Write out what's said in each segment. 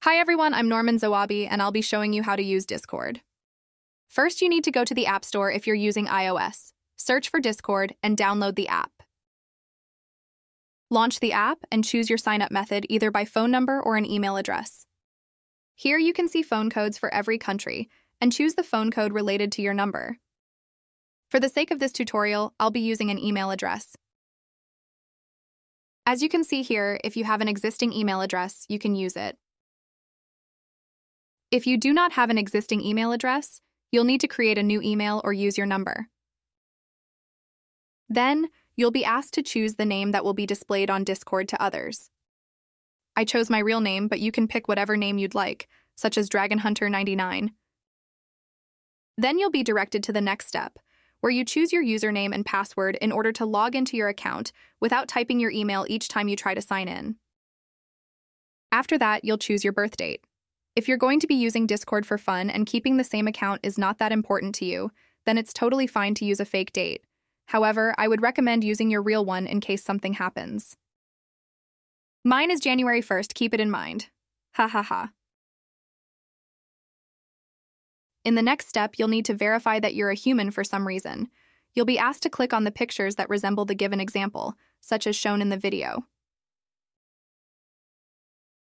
Hi everyone, I'm Zoubi, and I'll be showing you how to use Discord. First, you need to go to the App Store if you're using iOS. Search for Discord and download the app. Launch the app and choose your sign-up method either by phone number or an email address. Here you can see phone codes for every country and choose the phone code related to your number. For the sake of this tutorial, I'll be using an email address. As you can see here, if you have an existing email address, you can use it. If you do not have an existing email address, you'll need to create a new email or use your number. Then, you'll be asked to choose the name that will be displayed on Discord to others. I chose my real name, but you can pick whatever name you'd like, such as DragonHunter99. Then you'll be directed to the next step, where you choose your username and password in order to log into your account without typing your email each time you try to sign in. After that, you'll choose your birth date. If you're going to be using Discord for fun and keeping the same account is not that important to you, then it's totally fine to use a fake date. However, I would recommend using your real one in case something happens. Mine is January 1st, keep it in mind. Ha ha ha. In the next step, you'll need to verify that you're a human for some reason. You'll be asked to click on the pictures that resemble the given example, such as shown in the video.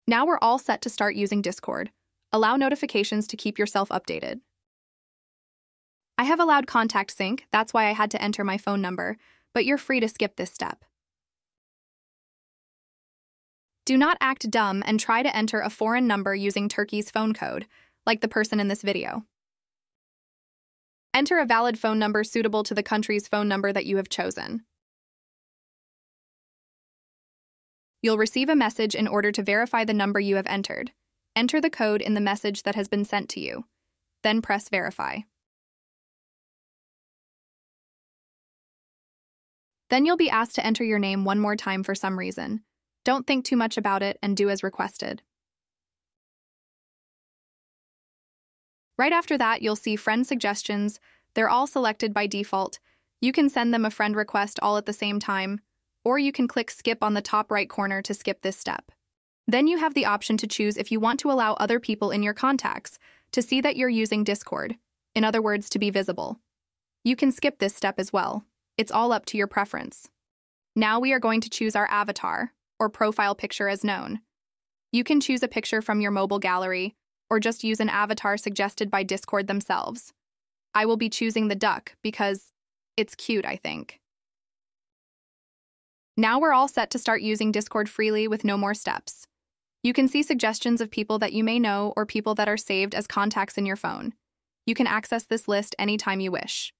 Now we're all set to start using Discord. Allow notifications to keep yourself updated. I have allowed contact sync, that's why I had to enter my phone number, but you're free to skip this step. Do not act dumb and try to enter a foreign number using Turkey's phone code, like the person in this video. Enter a valid phone number suitable to the country's phone number that you have chosen. You'll receive a message in order to verify the number you have entered. Enter the code in the message that has been sent to you. Then press Verify. Then you'll be asked to enter your name one more time for some reason. Don't think too much about it and do as requested. Right after that, you'll see friend suggestions. They're all selected by default. You can send them a friend request all at the same time, or you can click Skip on the top right corner to skip this step. Then you have the option to choose if you want to allow other people in your contacts to see that you're using Discord, in other words, to be visible. You can skip this step as well. It's all up to your preference. Now we are going to choose our avatar, or profile picture as known. You can choose a picture from your mobile gallery, or just use an avatar suggested by Discord themselves. I will be choosing the duck because it's cute, I think. Now we're all set to start using Discord freely with no more steps. You can see suggestions of people that you may know or people that are saved as contacts in your phone. You can access this list anytime you wish.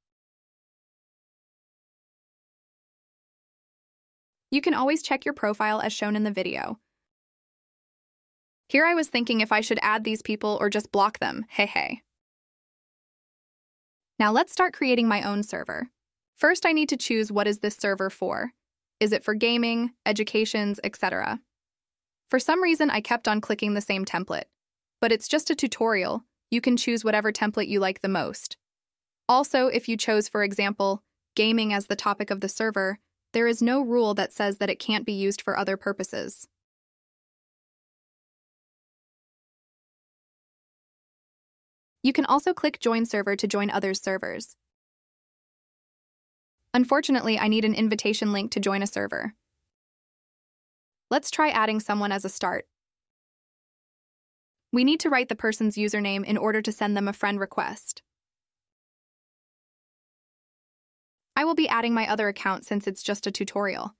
You can always check your profile as shown in the video. Here I was thinking if I should add these people or just block them, hey. Now let's start creating my own server. First I need to choose what is this server for. Is it for gaming, educations, etc.? For some reason I kept on clicking the same template. But it's just a tutorial. You can choose whatever template you like the most. Also, if you chose, for example, gaming as the topic of the server, there is no rule that says that it can't be used for other purposes. You can also click Join Server to join others' servers. Unfortunately, I need an invitation link to join a server. Let's try adding someone as a start. We need to write the person's username in order to send them a friend request. I will be adding my other account since it's just a tutorial.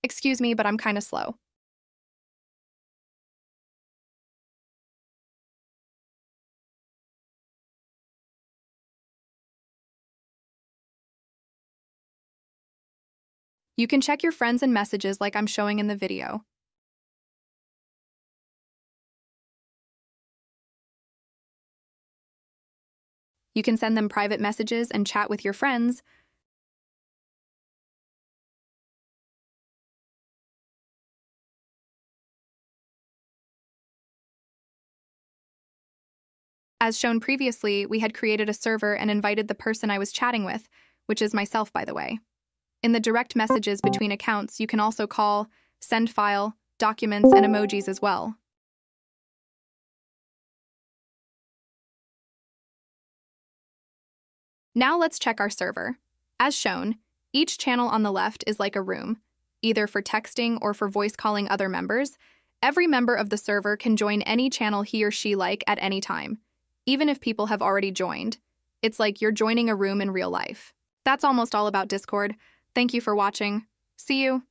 Excuse me, but I'm kinda slow. You can check your friends and messages like I'm showing in the video. You can send them private messages and chat with your friends. As shown previously, we had created a server and invited the person I was chatting with, which is myself, by the way. In the direct messages between accounts, you can also call, send file, documents, and emojis as well. Now let's check our server. As shown, each channel on the left is like a room, either for texting or for voice calling other members. Every member of the server can join any channel he or she like at any time, even if people have already joined. It's like you're joining a room in real life. That's almost all about Discord. Thank you for watching. See you.